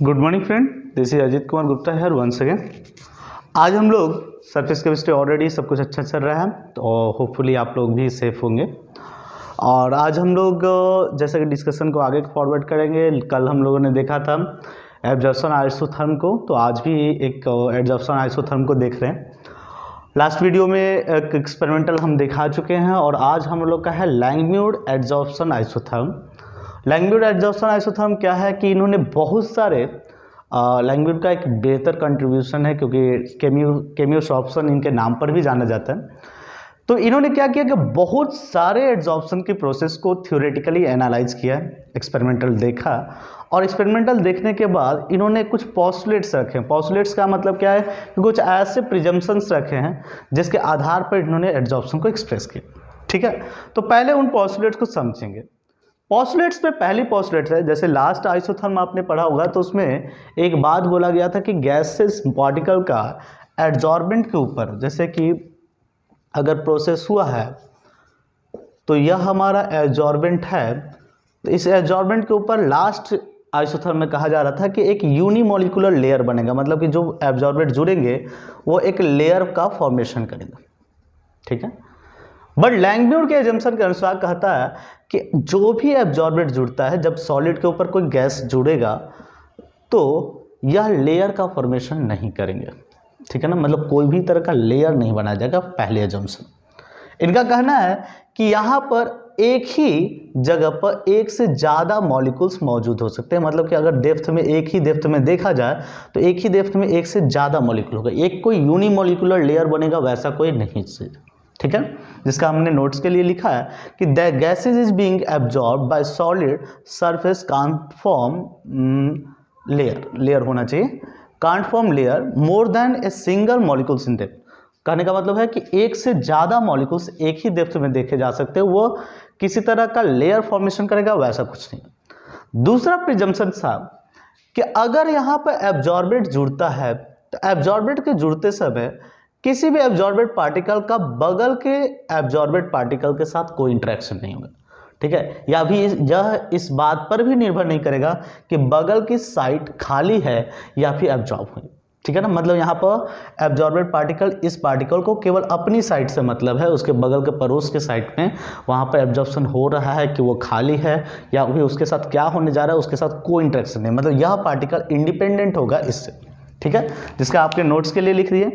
Good morning friend, this is Ajit Kumar Gupta है once again. आज हम लोग सरफेस केमिस्ट्री ऑलरेडी सब कुछ अच्छा चल रहा है तो होपफुली आप लोग भी सेफ होंगे। और आज हम लोग जैसे कि डिस्कशन को आगे फॉरवर्ड करेंगे। कल हम लोगों ने देखा था एब्जॉर्प्शन आइसोथर्म को, तो आज भी एक एब्जॉर्प्शन आइसोथर्म को देख रहे हैं। लास्ट वीडियो में एक एक्सपेरिमेंटल हम दिखा चुके हैं और आज हम लोग का है लैंगम्यूर एब्जॉर्प्शन आइसोथर्म। लैंगम्यूर एब्जॉर्प्शन आइसोथर्म क्या है कि इन्होंने बहुत सारे लैंगम्यूर का एक बेहतर कंट्रीब्यूशन है क्योंकि केमियोसॉर्प्शन इनके नाम पर भी जाना जाता है। तो इन्होंने क्या किया कि बहुत सारे एब्जॉर्प्शन की प्रोसेस को थ्योरेटिकली एनालाइज किया, एक्सपेरिमेंटल देखा और एक्सपेरिमेंटल देखने के बाद इन्होंने कुछ पॉस्टुलेट्स रखे हैं। पॉस्टुलेट्स का मतलब क्या है कि कुछ ऐसे प्रिजम्पशंस रखे हैं जिसके आधार पर इन्होंने एब्जॉर्प्शन को एक्सप्रेस किया। ठीक है, तो पहले उन पॉस्टुलेट्स को समझेंगे। पॉस्टुलेट्स में पहली पॉस्टुलेट्स है, जैसे लास्ट आइसोथर्म आपने पढ़ा होगा तो उसमें एक बात बोला गया था कि गैसेस पार्टिकल का एड्जॉर्बेंट के ऊपर, जैसे कि अगर प्रोसेस हुआ है तो यह हमारा एड्जॉर्बेंट है, तो इस एड्जॉर्बेंट के ऊपर लास्ट आइसोथर्म में कहा जा रहा था कि एक यूनिमोलिकुलर लेयर बनेगा, मतलब कि जो एब्जॉर्बेंट जुड़ेंगे वो एक लेयर का फॉर्मेशन करेगा। ठीक है, बट लैंगम्यूर के एजम्पशन के अनुसार कहता है कि जो भी एब्जॉर्बेंट जुड़ता है, जब सॉलिड के ऊपर कोई गैस जुड़ेगा तो यह लेयर का फॉर्मेशन नहीं करेंगे। ठीक है ना, मतलब कोई भी तरह का लेयर नहीं बनाया जाएगा। पहले एजम्पशन इनका कहना है कि यहाँ पर एक ही जगह पर एक से ज़्यादा मॉलिक्यूल्स मौजूद हो सकते हैं, मतलब कि अगर डेप्थ में एक ही डेप्थ में देखा जाए तो एक ही डेप्थ में एक से ज़्यादा मॉलिक्यूल होगा, एक कोई यूनिमोलिकुलर लेयर बनेगा वैसा कोई नहीं चीज। ठीक है, जिसका हमने नोट्स के लिए लिखा है कि the gases is being absorb by solid surface can't form layer होना चाहिए, can't form layer more than a single molecules in depth. कहने का मतलब है कि एक से ज़्यादा मॉलिक्यूल्स एक ही डेप्थ में देखे जा सकते हैं, वो किसी तरह का लेयर फॉर्मेशन करेगा वैसा कुछ नहीं। दूसरा प्रिजम्पशन था कि अगर यहाँ पर एब्जॉर्बेंट जुड़ता है तो एब्जॉर्बेंट के जुड़ते समय किसी भी एब्जॉर्बेंट पार्टिकल का बगल के एब्जॉर्बेंट पार्टिकल के साथ कोई इंटरेक्शन नहीं होगा। ठीक है, या भी यह इस बात पर भी निर्भर नहीं करेगा कि बगल की साइड खाली है या फिर एब्जॉर्ब हुई। ठीक है ना, मतलब यहाँ पर एब्जॉर्बेंट पार्टिकल इस पार्टिकल को केवल अपनी साइड से मतलब है, उसके बगल के पड़ोस के साइड में वहाँ पर एब्जॉर्प्शन हो रहा है कि वो खाली है या फिर उसके साथ क्या होने जा रहा है उसके साथ कोई इंटरेक्शन नहीं, मतलब यह पार्टिकल इंडिपेंडेंट होगा इससे। ठीक है, जिसका आपके नोट्स के लिए लिख दिए,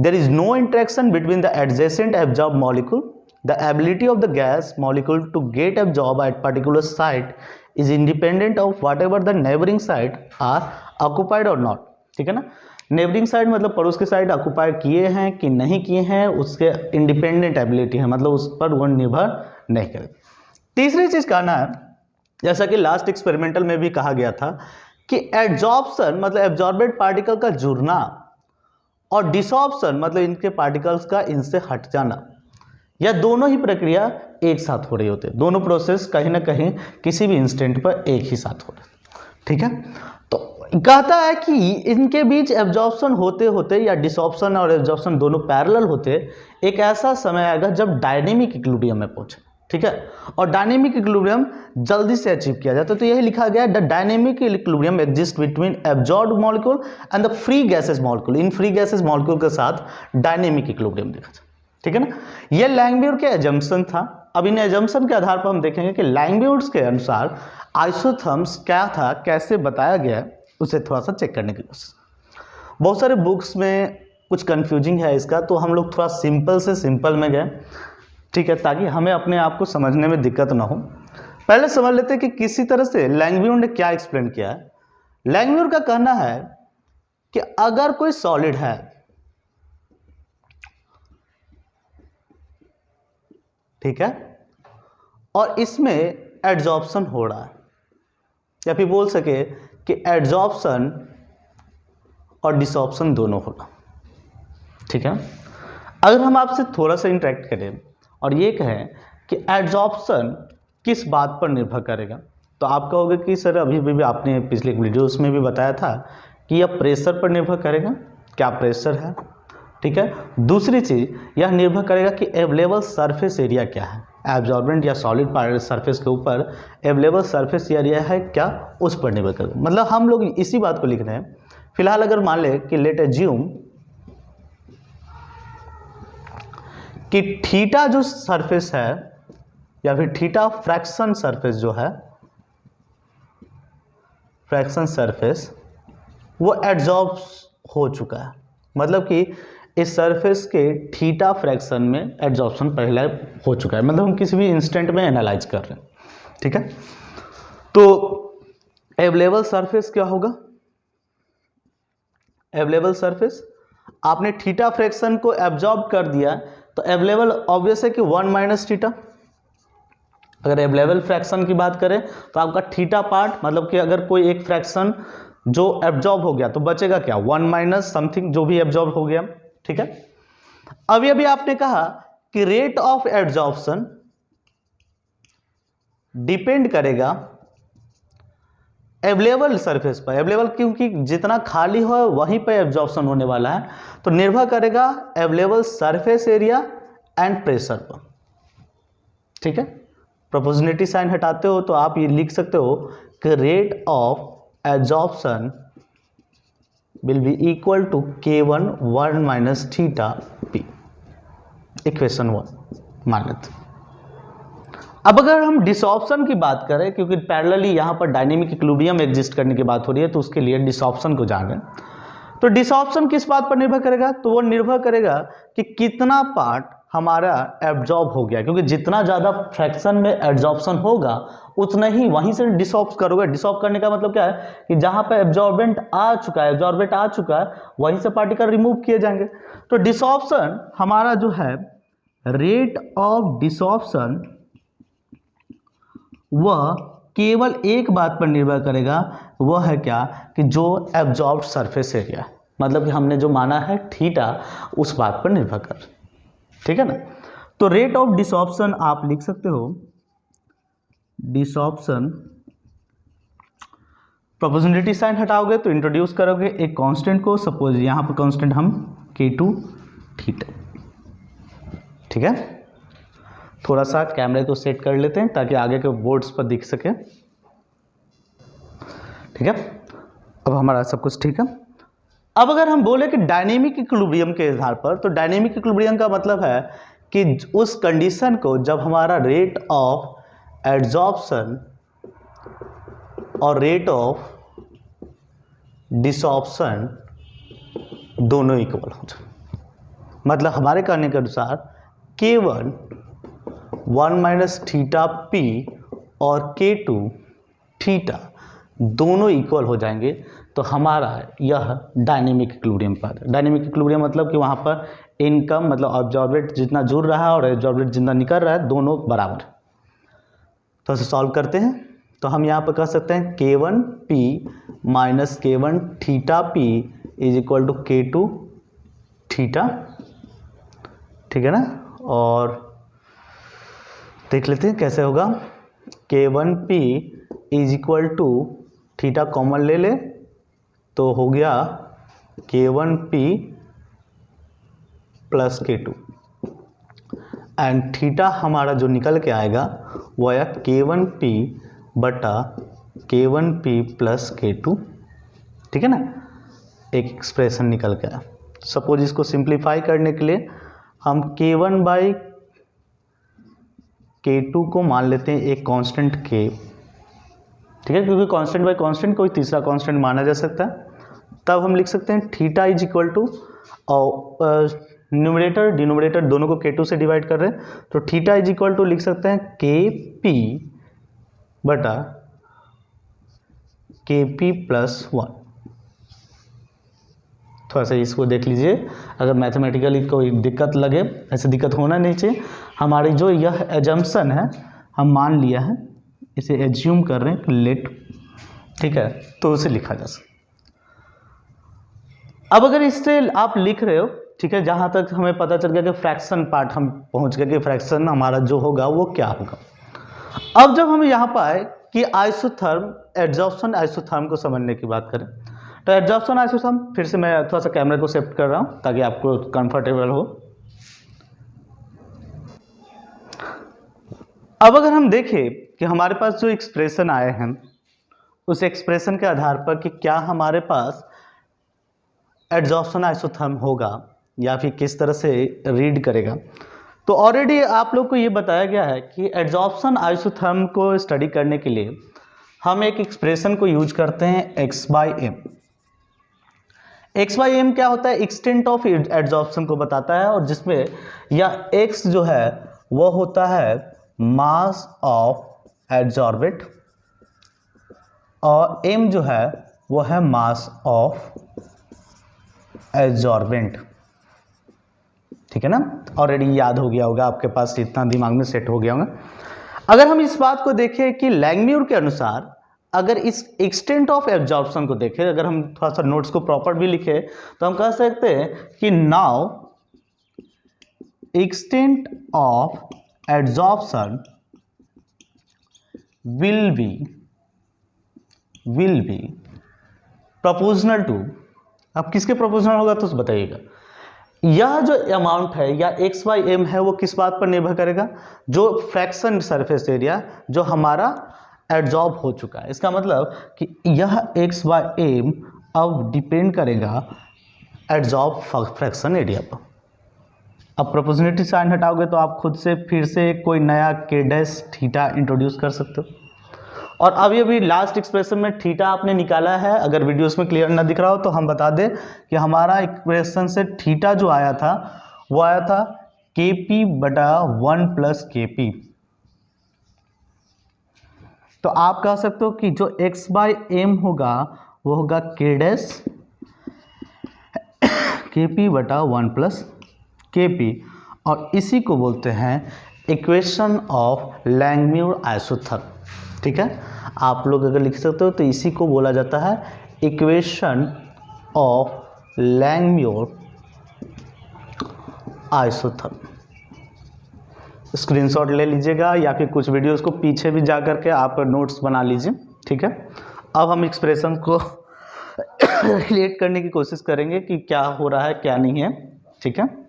there is no interaction between the adjacent absorb molecule, the ability of the gas molecule to get absorb at particular site is independent of whatever the neighbouring site are occupied or not. ठीक है ना, neighbouring side मतलब पड़ोस के side occupied किए हैं कि नहीं किए हैं, उसके इंडिपेंडेंट एबिलिटी है, मतलब उस पर वो निर्भर नहीं करे। तीसरी चीज कहना है, जैसा कि लास्ट एक्सपेरिमेंटल में भी कहा गया था कि एड्जॉर्प्शन मतलब एब्जॉर्बेंट पार्टिकल का जुड़ना और डिसॉर्प्शन मतलब इनके पार्टिकल्स का इनसे हट जाना, यह दोनों ही प्रक्रिया एक साथ हो रही होती है। दोनों प्रोसेस कहीं ना कहीं किसी भी इंस्टेंट पर एक ही साथ हो रहे। ठीक है, तो कहता है कि इनके बीच एब्जॉर्प्शन होते होते या डिसॉर्प्शन और एब्जॉर्प्शन दोनों पैरेलल होते एक ऐसा समय आएगा जब डायनेमिक इक्विलिब्रियम में पहुंचे। ठीक है, और डायनेमिक इक्विलिब्रियम जल्दी से अचीव किया जाता है। तो यही लिखा गया है, the dynamic equilibrium exist between absorbed molecule and the free gases molecule. In free gases molecule के साथ डायनेमिक इक्विलिब्रियम देखा जाए। ठीक है ना, यह लैंगम्यूर के एजम्पशन था। अब इन एजम्पशन के आधार पर हम देखेंगे कि लैंगम्यूर के अनुसार आइसोथर्म्स क्या था, कैसे बताया गया, उसे थोड़ा सा चेक करने की कोशिश। बहुत सारे बुक्स में कुछ कंफ्यूजिंग है इसका, तो हम लोग थोड़ा सिंपल से सिंपल में गए। ठीक है, ताकि हमें अपने आप को समझने में दिक्कत ना हो। पहले समझ लेते हैं कि किसी तरह से लैंगम्यूर ने क्या एक्सप्लेन किया है। लैंगम्यूर का कहना है कि अगर कोई सॉलिड है, ठीक है, और इसमें एड्जॉर्प्शन हो रहा है, या फिर बोल सके कि एड्जॉर्प्शन और डिसॉर्प्शन दोनों होगा। ठीक है, अगर हम आपसे थोड़ा सा इंटरेक्ट करें और ये कहें कि एड्जॉर्प्शन किस बात पर निर्भर करेगा, तो आप कहोगे कि सर अभी भी आपने पिछले वीडियोस में भी बताया था कि यह प्रेशर पर निर्भर करेगा, क्या प्रेशर है। ठीक है, दूसरी चीज़ यह निर्भर करेगा कि अवेलेबल सरफेस एरिया क्या है, एब्जॉर्बेंट या सॉलिड सरफेस के ऊपर अवेलेबल सरफेस एरिया है क्या, उस पर निर्भर करता है। मतलब हम लोग इसी बात को लिख रहे हैं। फिलहाल अगर मान ले कि लेट एज्यूम कि थीटा जो सरफेस है या फिर थीटा फ्रैक्शन सरफेस जो है, फ्रैक्शन सरफेस वो एड्जॉर्ब हो चुका है। मतलब कि इस सरफेस के थीटा फ्रैक्शन में एड्जॉर्प्शन पहले हो चुका है। मतलब हम किसी भी इंस्टेंट में एनालाइज कर रहे हैं, ठीक है। तो अवेलेबल सरफेस क्या होगा, अवेलेबल सरफेस आपने थीटा फ्रैक्शन को एब्जॉर्ब कर दिया तो अवेलेबल ऑब्वियस है कि 1 माइनस थीटा। अगर अवेलेबल फ्रैक्शन की बात करें तो आपका थीटा पार्ट, मतलब कि अगर कोई एक फ्रैक्शन जो एब्जॉर्ब हो गया तो बचेगा क्या, 1 माइनस समथिंग जो भी एब्जॉर्ब हो गया, ठीक है। अभी अभी आपने कहा कि रेट ऑफ एब्जॉर्प्शन डिपेंड करेगा अवेलेबल सरफेस पर। अवेलेबल क्योंकि जितना खाली हो वहीं पर एब्जॉर्प्शन होने वाला है, तो निर्भर करेगा available surface area and pressure पर, ठीक है। प्रोपोर्शनलिटी साइन हटाते हो तो आप ये लिख सकते हो कि rate of absorption will be equal to K1 1 minus theta P, equation 1 मान लेते। अब अगर हम डिसऑप्शन की बात करें, क्योंकि पैरेलली यहाँ पर डायनेमिक इक्विलिब्रियम एग्जिस्ट करने की बात हो रही है, तो उसके लिए डिसऑप्शन को जान रहे हैं। तो डिसऑप्शन किस बात पर निर्भर करेगा, तो वो निर्भर करेगा कि कितना पार्ट हमारा एब्जॉर्ब हो गया, क्योंकि जितना ज़्यादा फ्रैक्शन में एब्जॉर्प्शन होगा उतना ही वहीं से डिसऑर्ब करोगे। डिसऑर्ब करने का मतलब क्या है कि जहाँ पे एब्जॉर्बेंट आ चुका है, एब्जॉर्बेंट आ चुका है, वहीं से पार्टिकल रिमूव किए जाएंगे। तो डिसऑर्प्शन हमारा जो है, रेट ऑफ डिसऑर्प्शन वह केवल एक बात पर निर्भर करेगा, वह है क्या कि जो एब्जॉर्ब सरफेस एरिया, मतलब कि हमने जो माना है थीटा, उस बात पर निर्भर कर, ठीक है ना। तो रेट ऑफ डिसऑर्प्शन आप लिख सकते हो, डिसऑर्प्शन प्रोपोर्शनलिटी साइन हटाओगे तो इंट्रोड्यूस करोगे एक कांस्टेंट को। सपोज यहाँ पर कांस्टेंट हम K2 थीटा, ठीक है। थोड़ा सा कैमरे को सेट कर लेते हैं ताकि आगे के बोर्ड्स पर दिख सके, ठीक है। अब हमारा सब कुछ ठीक है। अब अगर हम बोले कि डायनेमिक इक्विलिब्रियम के आधार पर, तो डायनेमिक इक्विलिब्रियम का मतलब है कि उस कंडीशन को जब हमारा रेट ऑफ एड्जॉर्प्शन और रेट ऑफ डिसऑर्प्शन दोनों इक्वल हो जाए। मतलब हमारे कहने के अनुसार K1 1 माइनस थीटा P और K2 थीटा दोनों इक्वल हो जाएंगे, तो हमारा यह डायनेमिक इक्विलिब्रियम पर। डायनेमिक इक्विलिब्रियम मतलब कि वहाँ पर इनकम, मतलब ऑब्जॉर्बेट जितना जुड़ रहा है और एब्जॉर्बेट जितना निकल रहा है, दोनों बराबर। तो इसे सॉल्व करते हैं तो हम यहाँ पर कह सकते हैं K1P minus K1 theta P is equal to K2 theta, ठीक है ना। और देख लेते हैं कैसे होगा। K1P is equal to theta common ले ले तो हो गया K1P plus K2, and theta हमारा जो निकल के आएगा वो आया K1P बटा K1P प्लस K2, ठीक है ना। एक एक्सप्रेशन निकल के आया। सपोज इसको सिंप्लीफाई करने के लिए हम K1 बाई K2 को मान लेते हैं एक कांस्टेंट K, ठीक है, क्योंकि कांस्टेंट बाई कांस्टेंट कोई तीसरा कांस्टेंट माना जा सकता है। तब हम लिख सकते हैं थीटा इज इक्वल टू, और न्यूमरेटर डिनोमिनेटर दोनों को K2 से डिवाइड कर रहे हैं, तो थीटा इज इक्वल टू लिख सकते हैं KP बटा KP प्लस 1। थोड़ा सा इसको देख लीजिए, अगर मैथमेटिकली कोई दिक्कत लगे, ऐसे दिक्कत होना नहीं चाहिए। हमारी जो यह एजम्पशन है, हम मान लिया है, इसे एज्यूम कर रहे हैं लेट, ठीक है, तो उसे लिखा जा सकता। अब अगर इससे आप लिख रहे हो, ठीक है, जहाँ तक हमें पता चल गया कि फ्रैक्शन पार्ट हम पहुँच गए कि फ्रैक्शन हमारा जो होगा वो क्या होगा। अब जब हम यहाँ पर आए कि आइसोथर्म एड्जॉर्प्शन आइसोथर्म को समझने की बात करें, तो एड्जॉर्प्शन आइसोथर्म, फिर से मैं थोड़ा सा कैमरे को शिफ्ट कर रहा हूँ ताकि आपको कंफर्टेबल हो। अब अगर हम देखें कि हमारे पास जो एक्सप्रेशन आए हैं उस एक्सप्रेशन के आधार पर कि क्या हमारे पास एड्जॉर्प्शन आइसोथर्म होगा या फिर किस तरह से रीड करेगा, तो ऑलरेडी आप लोग को ये बताया गया है कि एड्जॉर्प्शन आइसोथर्म को स्टडी करने के लिए हम एक एक्सप्रेशन को यूज करते हैं x by M. X by M क्या होता है, एक्सटेंट ऑफ एड्जॉर्प्शन को बताता है, और जिसमें यह x जो है वह होता है मास ऑफ एड्जॉर्बेट और m जो है वो है मास ऑफ एड्जॉर्बेंट। ठीक है ना, ऑलरेडी याद हो गया होगा आपके पास, इतना दिमाग में सेट हो गया होगा। अगर हम इस बात को देखें कि लैंगम्यूर के अनुसार अगर इस एक्सटेंट ऑफ एब्जॉर्प्शन को देखें, अगर हम थोड़ा सा नोट्स को प्रॉपर भी लिखे तो हम कह सकते हैं कि now extent of absorption will be proportional to, अब किसके प्रोपोर्शनल होगा तो बताइएगा। यह जो अमाउंट है या x बाई एम है वो किस बात पर निर्भर करेगा, जो फ्रैक्शन सरफेस एरिया जो हमारा एड्जॉर्ब हो चुका है। इसका मतलब कि यह x बाई एम अब डिपेंड करेगा एड्जॉर्ब फ्रैक्शन एरिया पर। अब प्रोपोर्शनलिटी साइन हटाओगे तो आप खुद से फिर से कोई नया k डैश थीटा इंट्रोड्यूस कर सकते हो। और अभी लास्ट एक्सप्रेशन में थीटा आपने निकाला है, अगर वीडियोस में क्लियर ना दिख रहा हो तो हम बता दें कि हमारा एक्सप्रेशन से थीटा जो आया था वो आया था kp बटा 1 प्लस kp। तो आप कह सकते हो कि जो x बाई एम होगा वो होगा k डैश kp बटा 1 प्लस kp, और इसी को बोलते हैं इक्वेशन ऑफ लैंगम्यूर आइसोथर्म। ठीक है, आप लोग अगर लिख सकते हो तो इसी को बोला जाता है इक्वेशन ऑफ लैंगम्यूर आइसोथर्म। स्क्रीनशॉट ले लीजिएगा या फिर कुछ वीडियोस को पीछे भी जा करके आप नोट्स बना लीजिए। ठीक है, अब हम एक्सप्रेशन को रिलेट करने की कोशिश करेंगे कि क्या हो रहा है क्या नहीं है। ठीक है,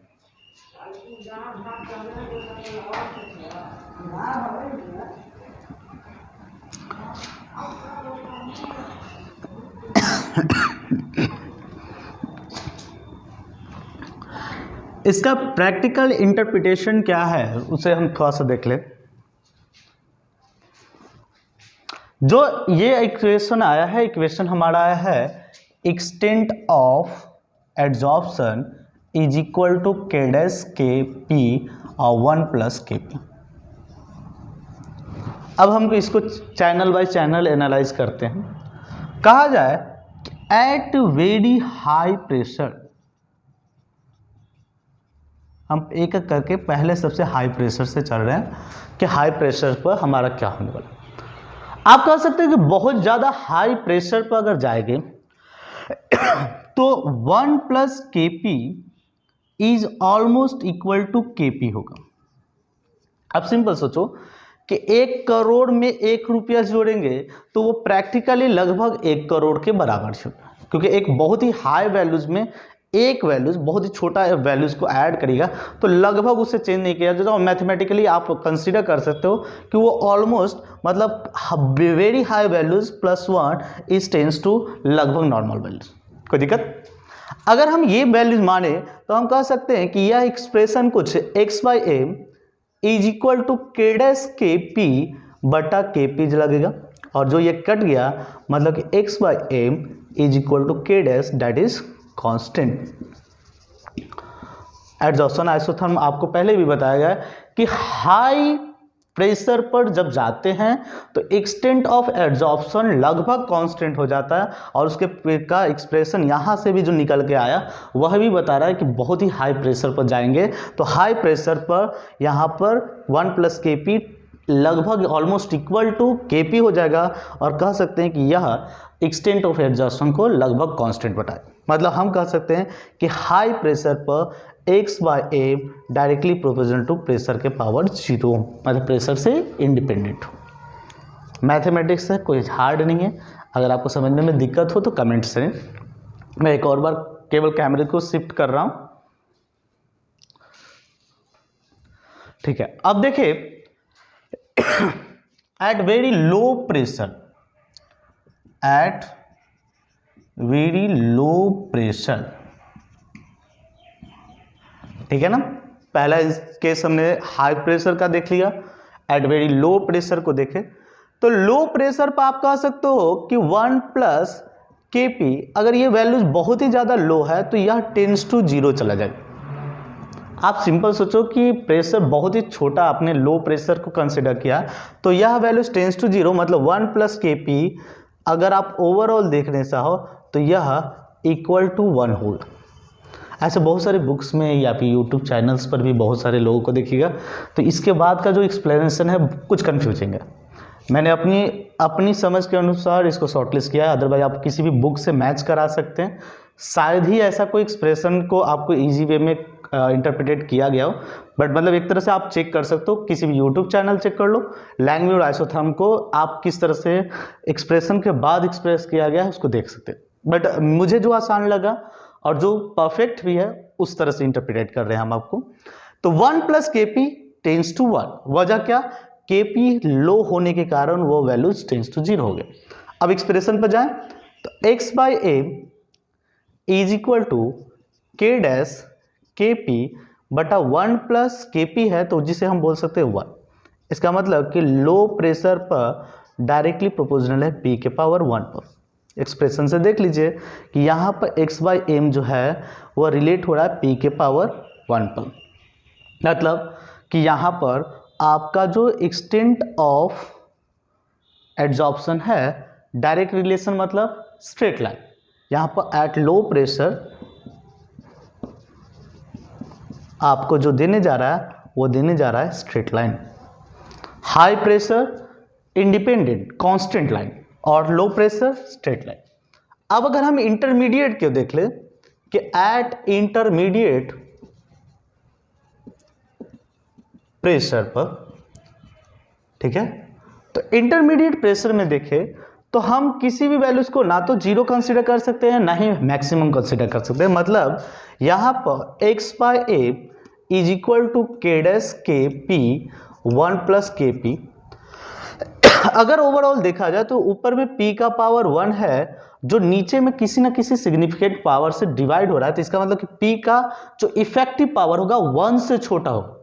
इसका प्रैक्टिकल इंटरप्रिटेशन क्या है उसे हम थोड़ा सा देख लें। जो ये इक्वेशन आया है, इक्वेशन हमारा आया है extent of adsorption is equal to k dash K P और 1 प्लस के पी। अब हम इसको चैनल बाय चैनल एनालाइज करते हैं। कहा जाए एट वेरी हाई प्रेशर, हम एक एक करके पहले सबसे हाई प्रेशर से चल रहे हैं कि हाई प्रेशर पर हमारा क्या होने वाला। आप कह सकते हैं कि बहुत ज़्यादा हाई प्रेशर पर अगर जाएंगे तो 1 plus K P is almost equal to K P होगा। अब सिंपल सोचो कि 1 करोड़ में 1 रुपया जोड़ेंगे तो वो प्रैक्टिकली लगभग 1 करोड़ के बराबर होगा, क्योंकि एक बहुत ही हाई वैल्यूज में एक वैल्यूज बहुत ही छोटा वैल्यूज को ऐड करेगा तो लगभग उससे चेंज नहीं किया जाता। मैथमेटिकली आप कंसीडर कर सकते हो कि वो ऑलमोस्ट मतलब very high values plus 1 is tends to लगभग नॉर्मल वैल्यूज। कोई दिक्कत? अगर हम ये वैल्यूज माने तो हम कह सकते हैं कि यह एक्सप्रेशन कुछ x by M is equal to K dash K P बटा के पी लगेगा, और जो ये कट गया मतलब कि x by M is equal to K dash that is constant. Adsorption isotherm आपको पहले भी बताया गया कि हाई प्रेशर पर जब जाते हैं तो एक्सटेंट ऑफ एड्जॉर्प्शन लगभग कांस्टेंट हो जाता है, और उसके का एक्सप्रेशन यहाँ से भी जो निकल के आया वह भी बता रहा है कि बहुत ही हाई प्रेशर पर जाएंगे तो हाई प्रेशर पर यहाँ पर 1 प्लस के पी लगभग almost equal to K P हो जाएगा, और कह सकते हैं कि यह एक्सटेंट ऑफ एड्जॉर्प्शन को लगभग कांस्टेंट बताए। मतलब हम कह सकते हैं कि हाई प्रेशर पर x by M directly proportional to pressure के पावर 0, मतलब प्रेशर से इंडिपेंडेंट हो। मैथमेटिक्स है, कोई हार्ड नहीं है। अगर आपको समझने में दिक्कत हो तो कमेंट करें। मैं एक और बार केवल कैमरे को शिफ्ट कर रहा हूं। ठीक है, अब देखिए at very low pressure, at very low pressure, ठीक है ना। पहला केस हमने हाई प्रेशर का देख लिया, एट वेरी लो प्रेशर को देखें तो लो प्रेशर पर आप कह सकते हो कि 1 प्लस Kp, अगर ये वैल्यूज बहुत ही ज़्यादा लो है तो यह टेंस टू 0 चला जाएगा। आप सिंपल सोचो कि प्रेशर बहुत ही छोटा, आपने लो प्रेशर को कंसिडर किया तो यह वैल्यूज टेंस टू 0, मतलब 1 प्लस Kp अगर आप ओवरऑल देखने चाहो तो यह इक्वल टू 1 होगा। ऐसे बहुत सारे बुक्स में या फिर यूट्यूब चैनल्स पर भी बहुत सारे लोगों को देखिएगा, तो इसके बाद का जो एक्सप्लेनेशन है कुछ कन्फ्यूजिंग है। मैंने अपनी समझ के अनुसार इसको शॉर्टलिस्ट किया है, अदरवाइज आप किसी भी बुक से मैच करा सकते हैं। शायद ही ऐसा कोई एक्सप्रेशन को आपको इजी वे में इंटरप्रिटेट किया गया हो, बट मतलब एक तरह से आप चेक कर सकते हो, किसी भी यूट्यूब चैनल चेक कर लो, लैंग्वेज और आइसोथर्म को आप किस तरह से एक्सप्रेशन के बाद एक्सप्रेस किया गया है उसको देख सकते हैं। बट मुझे जो आसान लगा और जो परफेक्ट भी है उस तरह से इंटरप्रिटेट कर रहे हैं हम आपको। तो 1 प्लस Kp टेंस टू 1, वजह क्या, Kp लो होने के कारण वो वैल्यूज टेंस टू 0 हो गए। अब एक्सप्रेशन पर जाएं तो x by M is equal to k dash Kp बटा 1 प्लस Kp है तो जिसे हम बोल सकते हैं 1। इसका मतलब कि लो प्रेशर पर डायरेक्टली प्रोपोर्शनल है p के पावर 1 पर। एक्सप्रेशन से देख लीजिए कि यहाँ पर x बाई एम जो है वह रिलेट हो रहा है p के पावर 1 पर, मतलब कि यहाँ पर आपका जो एक्सटेंट ऑफ एड्जॉर्प्शन है डायरेक्ट रिलेशन मतलब स्ट्रेट लाइन, यहाँ पर एट लो प्रेशर आपको जो देने जा रहा है वो देने जा रहा है straight line, high pressure independent constant line और लो प्रेशर स्ट्रेट लाइन। अब अगर हम इंटरमीडिएट क्यों देख ले कि एट इंटरमीडिएट प्रेशर पर, ठीक है, तो इंटरमीडिएट प्रेशर में देखें तो हम किसी भी वैल्यूज को ना तो 0 कंसीडर कर सकते हैं ना ही मैक्सिमम कंसीडर कर सकते हैं। मतलब यहाँ पर x by M is equal to k dash Kp 1 plus Kp। अगर ओवरऑल देखा जाए तो ऊपर में p का पावर 1 है जो नीचे में किसी ना किसी सिग्निफिकेंट पावर से डिवाइड हो रहा है, तो इसका मतलब कि p का जो इफेक्टिव पावर होगा 1 से छोटा होगा,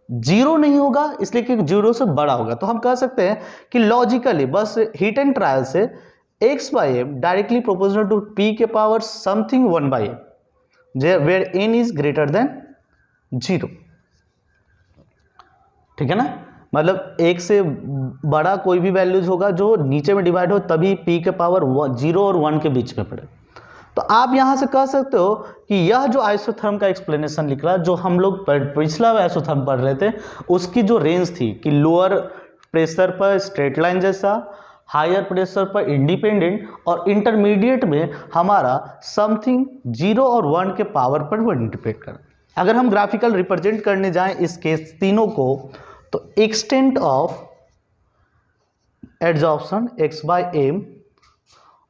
0 नहीं होगा, इसलिए कि 0 से बड़ा होगा। तो हम कह सकते हैं कि लॉजिकली बस हिट एंड ट्रायल से x by M directly proportional to p के power something 1 by M where n is greater than 0, ठीक है ना। मतलब 1 से बड़ा कोई भी वैल्यूज होगा जो नीचे में डिवाइड हो तभी p के पावर 0 और 1 के बीच में पड़े। तो आप यहां से कह सकते हो कि यह जो आइसोथर्म का एक्सप्लेनेशन लिख रहा है, जो हम लोग पिछला आइसोथर्म पढ़ रहे थे, उसकी जो रेंज थी कि लोअर प्रेशर पर स्ट्रेट लाइन जैसा, हायर प्रेशर पर इंडिपेंडेंट और इंटरमीडिएट में हमारा समथिंग 0 और 1 के पावर पर वो इंडिपेंड कर। अगर हम ग्राफिकल रिप्रेजेंट करने जाएं इस केस तीनों को तो extent of adsorption x by M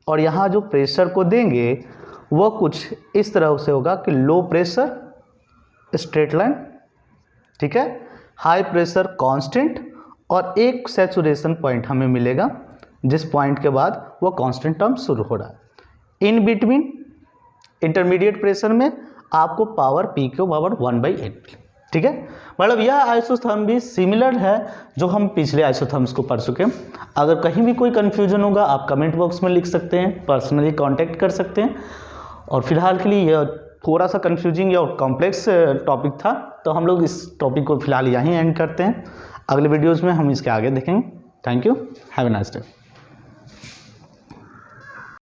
और यहाँ जो प्रेशर को देंगे वह कुछ इस तरह से होगा कि लो प्रेशर स्ट्रेट लाइन, ठीक है, हाई प्रेशर कांस्टेंट और एक सैचुरेशन पॉइंट हमें मिलेगा जिस पॉइंट के बाद वह कांस्टेंट टर्म शुरू हो रहा है। इन बिटवीन इंटरमीडिएट प्रेशर में आपको पावर p के पावर 1 बाई 8, ठीक है। मतलब यह आइसोथर्म भी सिमिलर है जो हम पिछले आइसोथर्म्स को पढ़ चुके हैं। अगर कहीं भी कोई कन्फ्यूजन होगा आप कमेंट बॉक्स में लिख सकते हैं, पर्सनली कांटेक्ट कर सकते हैं। और फिलहाल के लिए यह थोड़ा सा कन्फ्यूजिंग या कॉम्प्लेक्स टॉपिक था, तो हम लोग इस टॉपिक को फिलहाल यहीं एंड करते हैं। अगले वीडियोज़ में हम इसके आगे देखेंगे। Thank you, have a nice day.